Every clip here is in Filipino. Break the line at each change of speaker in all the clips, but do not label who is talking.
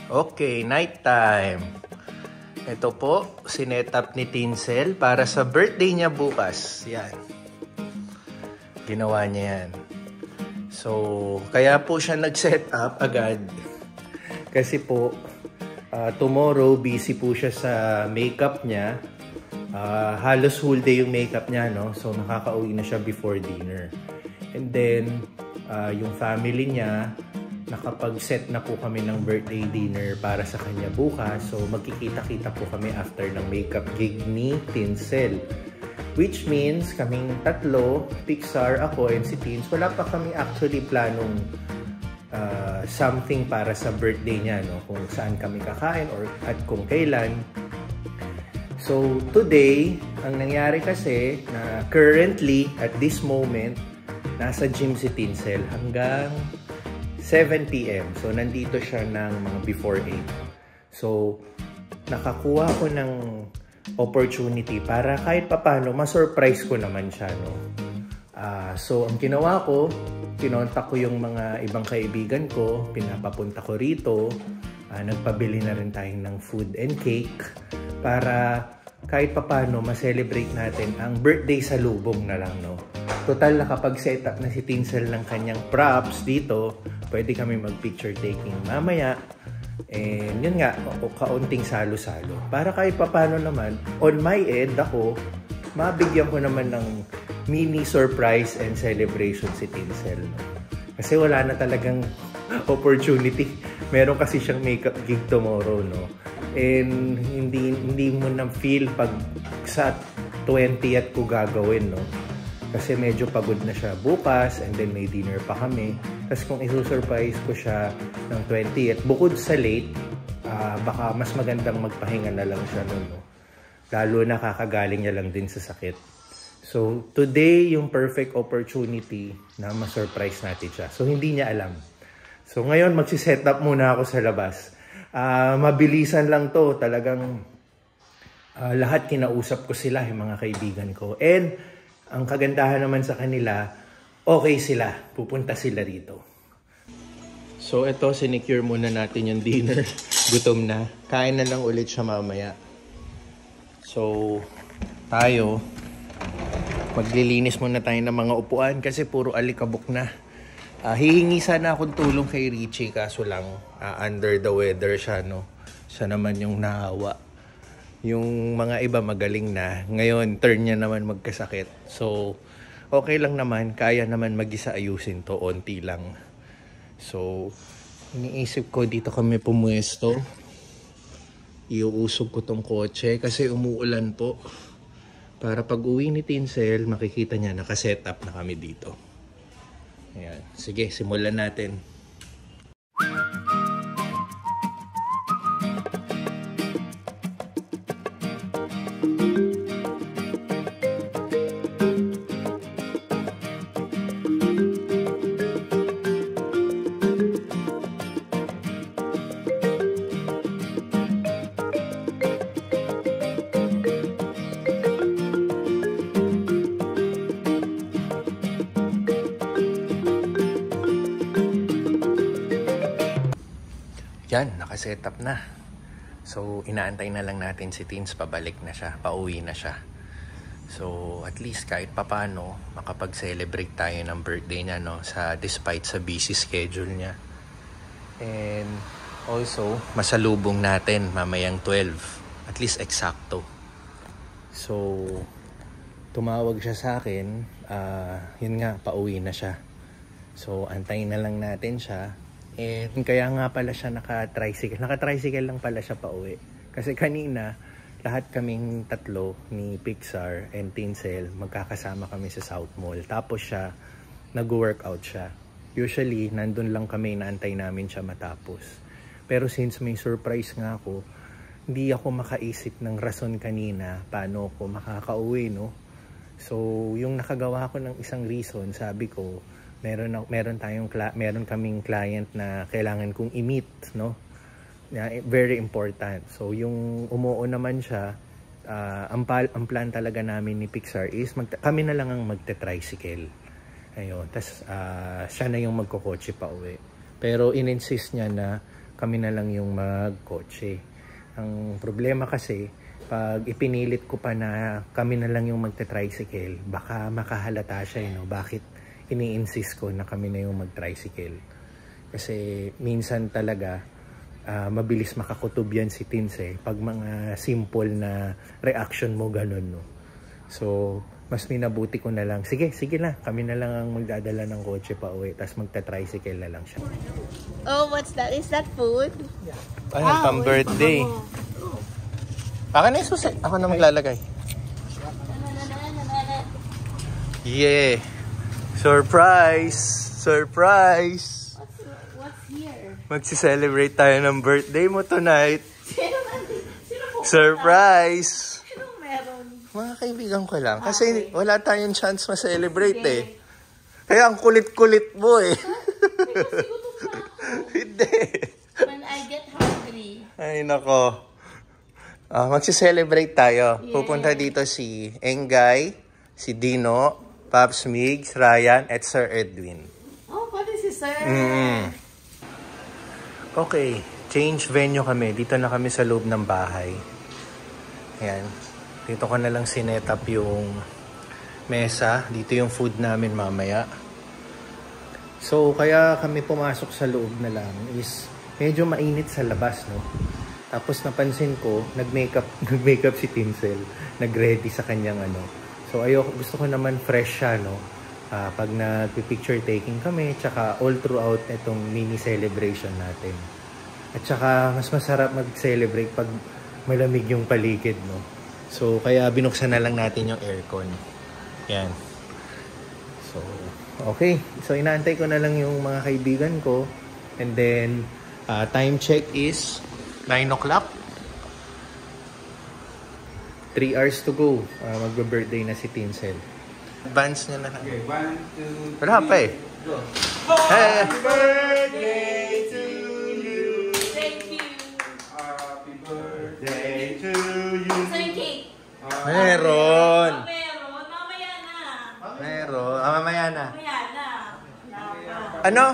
Okay, night time. Ito po, sinet-up ni Tinsel para sa birthday niya bukas. Yan. Ginawa niya yan. So, kaya po siya nag-set up agad. Kasi po, tomorrow busy po siya sa makeup niya. Halos whole day yung makeup niya, no? So, nakaka-uwi na siya before dinner. And then, yung family niya, nakapag-set na po kami ng birthday dinner para sa kanya bukas. So, magkikita-kita po kami after ng makeup gig ni Tinsel. Which means, kaming tatlo, Pixar, ako, and si Tins, wala pa kami actually planong something para sa birthday niya, no? Kung saan kami kakain or at kung kailan. So, today, ang nangyari kasi na currently, at this moment, nasa gym si Tinsel hanggang 7 p.m. So, nandito siya ng mga before 8. So, nakakuha ko ng opportunity para kahit papano, ma-surprise ko naman siya, no? So, ang ginawa ko, kinontak ko yung mga ibang kaibigan ko, pinapapunta ko rito, nagpabili na rin tayo ng food and cake para kahit papano, ma-celebrate natin ang birthday sa lubong na lang, no? Total, nakapag-set up na si Tinsel ng kanyang props dito. Pwede kami mag-picture taking mamaya. And yun nga, kaunting salo-salo. Para kahit papano naman, on my end, ako, mabigyan ko naman ng mini surprise and celebration si Tinsel. Kasi wala na talagang opportunity. Meron kasi siyang makeup gig tomorrow, no? And hindi mo na feel pag sa 20th ko gagawin, no? Kasi medyo pagod na siya bukas and then may dinner pa kami. Tapos kung isusurprise ko siya ng 20th, bukod sa late, baka mas magandang magpahinga na lang siya nun, no? Lalo na kakagaling niya lang din sa sakit. So, today yung perfect opportunity na ma-surprise natin siya. So, hindi niya alam. So, ngayon magsiset up muna ako sa labas. Mabilisan lang to. Talagang lahat kinausap ko sila, yung mga kaibigan ko. And ang kagandahan naman sa kanila, okay sila. Pupunta sila rito. So ito, sinecure muna natin yung dinner. Gutom na. Kain na lang ulit siya mamaya. So, tayo, maglilinis muna tayo ng mga upuan kasi puro alikabok na. Hihingi sana akong tulong kay Richie kaso lang under the weather siya, no? Siya naman yung nahawa. Yung mga iba magaling na. Ngayon, turn niya naman magkasakit. So, okay lang naman. Kaya naman mag-isa ayusin to. Onti lang. So, iniisip ko dito kami pumuesto. Iuusog ko tong kotse kasi umuulan po. Para pag uwi ni Tinsel, makikita niya nakaset up na kami dito. Ayan. Sige, simulan natin. Yan, nakaset up na. So, inaantay na lang natin si Tins, pabalik na siya, pauwi na siya. So, at least kahit papano, makapag-celebrate tayo ng birthday niya, no? Despite sa busy schedule niya. And also, masalubong natin mamayang 12. At least eksakto. So, tumawag siya sa akin. Yun nga, pauwi na siya. So, antayin na lang natin siya. And kaya nga pala siya naka-tricycle. Naka-tricycle lang pala siya pauwi. Kasi kanina, lahat kaming tatlo ni Pixar and Tinsel, magkakasama kami sa South Mall. Tapos siya, nag-workout siya. Usually, nandun lang kami, naantay namin siya matapos. Pero since may surprise nga ako, hindi ako makaisip ng rason kanina paano ako makakauwi, no? So, yung nakagawa ko ng isang reason, sabi ko, meron kaming client na kailangan kong i-meet, no? Very important. So yung umuo naman siya, ang plan talaga namin ni Pixar is kami na lang ang magte-tricycle. Ayun, tas siya na yung magkokotse pa uwi. Pero in-insist niya na kami na lang yung magkotse. Ang problema kasi, pag ipinilit ko pa na kami na lang yung magte-tricycle, baka makahalata siya, bakit ini-insist ko na kami na yung mag-tricycle. Kasi minsan talaga, mabilis makakutob yan si Tins pag mga simple na reaction mo ganun, no? So, mas minabuti ko na lang, sige na, kami na lang ang magdadala ng kotse pa uwi, tapos magta-tricycle na lang siya.
Oh, what's that? Is that food?
Yeah. Pang birthday. Akin na yung susi. Ako na maglalagay. Yeah. Surprise! Surprise!
What's here?
Magsi-celebrate tayo ng birthday mo tonight.
Sino
Surprise!
Sinong meron?
Mga kaibigan ko lang. Kasi wala tayong chance ma-celebrate Kaya ang kulit-kulit mo Hindi.
When I get hungry.
Ay, nako. Magsi-celebrate tayo. Yeah. Pupunta dito si Engay, si Dino, Pops Migs, Ryan, at Sir Edwin.
Oh, pati si Sir.
Okay, change venue kami. Dito na kami sa loob ng bahay. Ayan. Dito ko na lang sinet up yung mesa. Dito yung food namin mamaya. So, kaya kami pumasok sa loob na lang is medyo mainit sa labas, no? Tapos napansin ko, nag-makeup si Tinsel. Nag-ready sa kanyang So, gusto ko naman fresh siya, no? Pag nag-picture taking kami, tsaka all throughout itong mini celebration natin. At tsaka, mas masarap mag-celebrate pag malamig yung paligid, no? So, kaya binuksan na lang natin yung aircon. Yan. So, okay. So, inaantay ko na lang yung mga kaibigan ko. And then, time check is 9 o'clock. 3 hours to go. Magbe-birthday na si Tinsel. Advance niya na.
Okay, 1, 2, 3.
Wala pa
Go.
Happy
birthday to you.
Thank you.
Happy birthday to you.
Saan yung cake?
Meron.
Meron. Mamaya na.
Meron. Mamaya na.
Mamaya na.
Ano?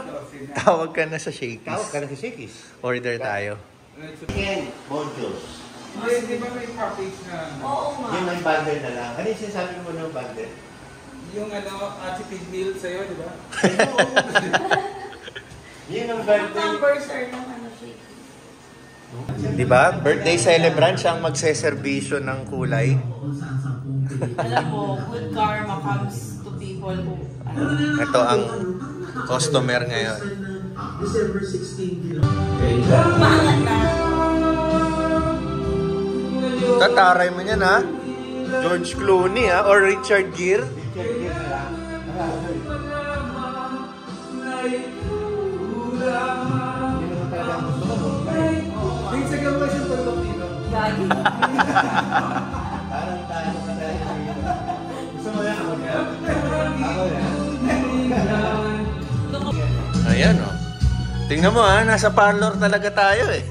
Tawag ka na sa Shakey's.
Tawag ka na si Shakey's.
Order tayo.
Chicken, bonjos.
Di ba may package na
Oo nga.
Yun ang bundle na lang. Ano yung sinasabi mo ng bundle?
yung attitude meal sa'yo, di ba?
Yun ang
Ang
bundle.
numbers are ng shake.
Di ba? Birthday celebrant siya ang magseservisyo ng kulay.
Alam mo, good karma comes to people who...
Ito ang customer ngayon.
December 16.
Maangat na.
Tataray mo niyan ha? George Clooney ha? Or Richard Gere?
Yung sa gawa siyang tutok dito.
Gagi.
Parang tayo na tayo. Gusto mo yan? Ako yan? Ako yan?
Ayan o. Tingnan mo ha, nasa parlor talaga tayo eh.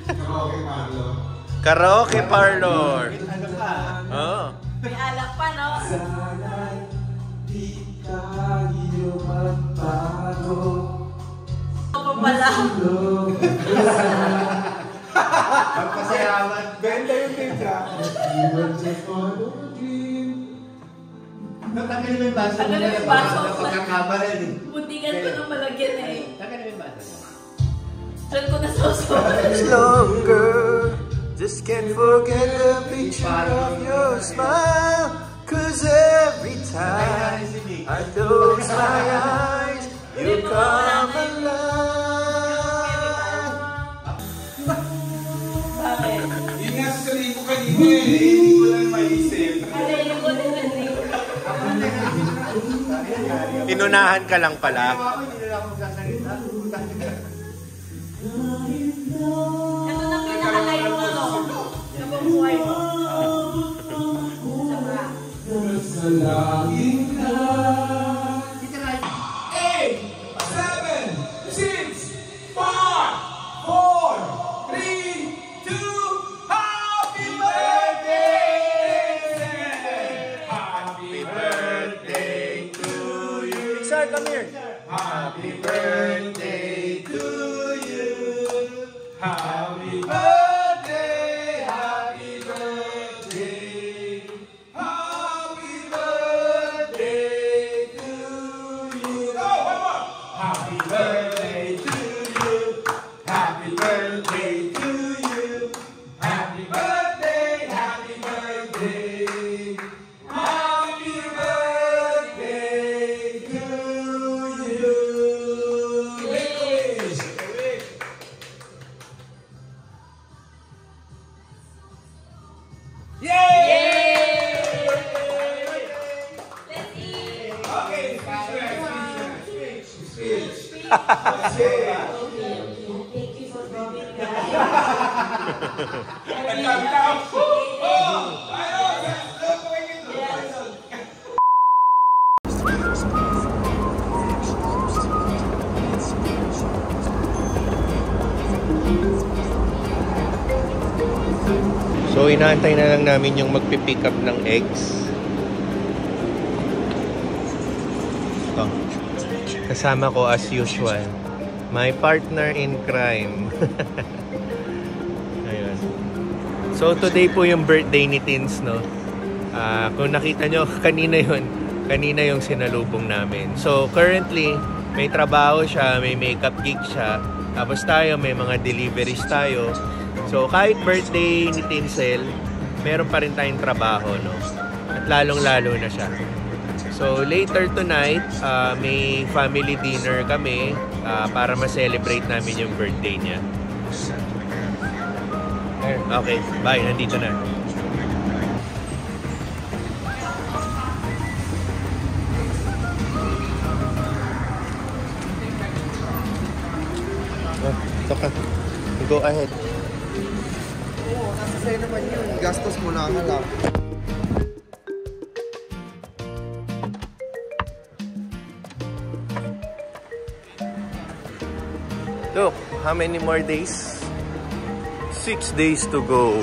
Okay, Marlo.
Karaoke parlor.
Ano pa?
Oo.
May alak pa, no?
Sana'y di tayo magbago.
Ito pa pala.
Magpasayaman.
Benta yung pizza.
Tanggalin mo yung baso.
Tanggalin mo yung baso.
Napagkakabalan eh.
Muntikan ko ng malagyan eh.
Tanggalin mo yung baso.
Diyan ko nasoso.
Longer. Just can't forget the picture of your smile. Cause every time I close my eyes, you come alive.
Bakit?
Yun nga sa sarili ko kanina eh. Hindi ko lang maisip.
Alay ko din na
Inunahan ka lang pala.
Ako hindi na ako magsasalita.
Ito na pinakalayo mo, no? Nabubuhay mo. Sama.
Sa langit na. 8, 7, 6, 5, 4, 3, 2, Happy birthday! Happy birthday to you.
Sir, come here.
Happy birthday Happy birthday, happy birthday. Happy birthday to you. Oh, one more. Happy birthday to you. Happy birthday to you. Happy birthday, happy birthday. Happy birthday to you.
So, inaantay na lang namin yung magpipick up ng eggs. Oh. Kasama ko as usual, my partner in crime. Ayun. So, today po yung birthday ni Tins, no? Kung nakita nyo, kanina yung sinalubong namin. So, currently, may trabaho siya, may makeup gig siya. Tapos tayo, may mga deliveries tayo. So, kahit birthday ni Tinsel, meron pa rin tayong trabaho, no? At lalong-lalo na siya. So, later tonight, may family dinner kami para ma-celebrate namin yung birthday niya. Okay, bye. Nandito na. Saka, go ahead.
Oo, nasa sa'yo naman yun. Gastos mo na lang.
Look, how many more days? 6 days to go.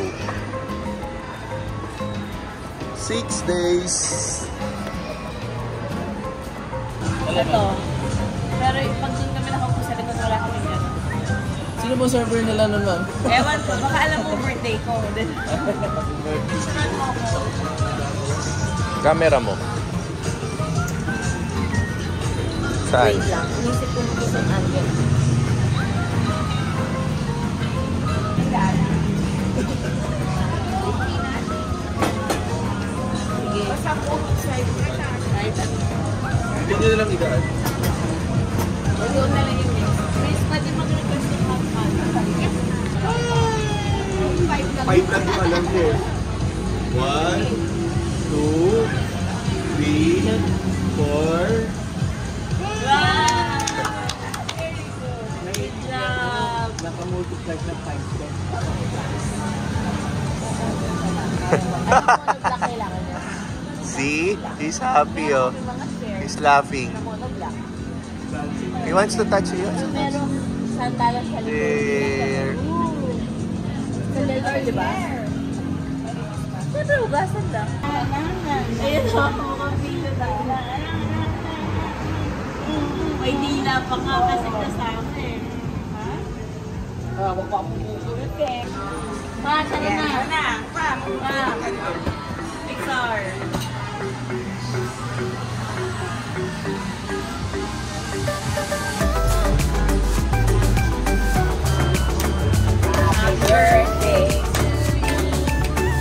6 days.
Ito. Pero pag doon kami nakaupo sa likod, wala kami gano'n.
Sino ba server nila nun, ma'am?
Ewan ko, baka alam mo birthday ko.
Camera mo. Saan?
Wait lang, inisip ko mo isang angle. Sige. Basta po, side ka na.
Hindi nyo na lang idaan.
Doon na lang yung next. Please, pwede mag-request ng hot-hot. 5 lang.
5 lang yung alam niyo. 1, 2, 3, 4.
Wow! Very good. Great job.
Naka-multiply na 5 din.
See? He's happy, oh. He's laughing. He wants to touch you.
Merong sandalan sa likod.
There.
Sa leather, di ba? Siyempre, ugasan lang. Ayun o, mukhang pila tayo. May dila pa nga kasi kasama eh. Ha?
Wag pa po po.
Okay. Ma, sana na. Ma. Pixar. Happy birthday to you.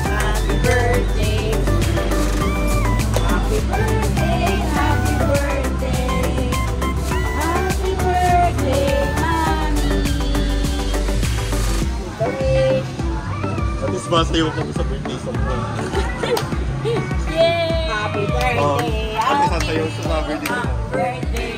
Happy birthday. Happy birthday. Happy birthday. Happy birthday, Mommy. Birthday.
At least masayo ko sa birthday song mo.
Yay! Happy birthday!
At least sasayaw sa mga birthday song.
Birthday!